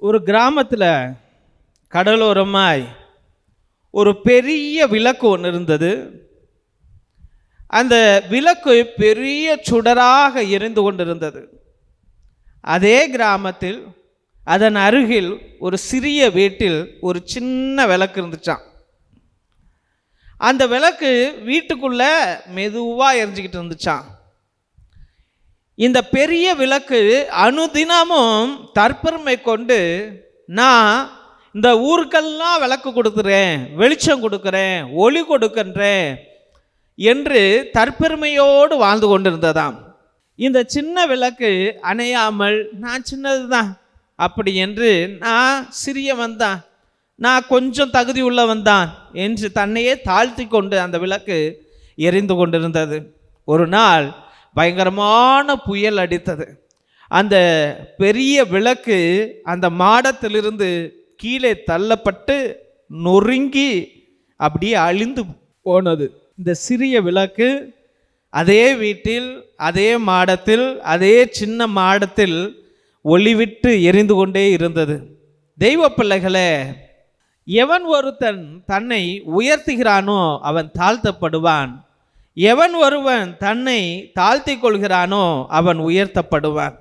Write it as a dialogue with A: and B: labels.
A: ஒரு கிராமத்தில் கடலோரமாய் ஒரு பெரிய விளக்கு ஒன்று இருந்தது. அந்த விளக்கு பெரிய சுடராக எரிந்து கொண்டிருந்தது. அதே கிராமத்தில் அதன் அருகில் ஒரு சிறிய வீட்டில் ஒரு சின்ன விளக்கு இருந்துச்சான். அந்த விளக்கு வீட்டுக்குள்ள மெதுவாக எரிஞ்சிக்கிட்டு இருந்துச்சான். இந்த பெரிய விளக்கு அனுதினமும் தற்பெருமை கொண்டு, நான் இந்த ஊருக்கெல்லாம் விளக்கு கொடுக்குறேன், வெளிச்சம் கொடுக்குறேன், ஒளி கொடுக்கின்றேன் என்று தற்பெருமையோடு வாழ்ந்து கொண்டிருந்ததாம். இந்த சின்ன விளக்கு அணையாமல், நான் சின்னது தான் அப்படி என்று, நான் சிறியவன் தான், நான் கொஞ்சம் தகுதி உள்ளவன் தான் என்று தன்னையே தாழ்த்தி கொண்டு அந்த விளக்கு எரிந்து கொண்டிருந்தது. ஒரு நாள் பயங்கரமான புயல் அடித்தது. அந்த பெரிய விளக்கு அந்த மாடத்திலிருந்து கீழே தள்ளப்பட்டு நொறுங்கி அப்படியே அழிந்து போனது. இந்த சிறிய விளக்கு அதே வீட்டில், அதே மாடத்தில், அதே சின்ன மாடத்தில் ஒளிவிட்டு எரிந்து கொண்டே இருந்தது. தெய்வ பிள்ளைகளே, எவன் ஒருத்தன் தன்னை உயர்த்துகிறானோ அவன் தாழ்த்தப்படுவான். எவன் ஒருவன் தன்னை தாழ்த்தி கொள்கிறானோ அவன் உயர்த்தப்படுவான்.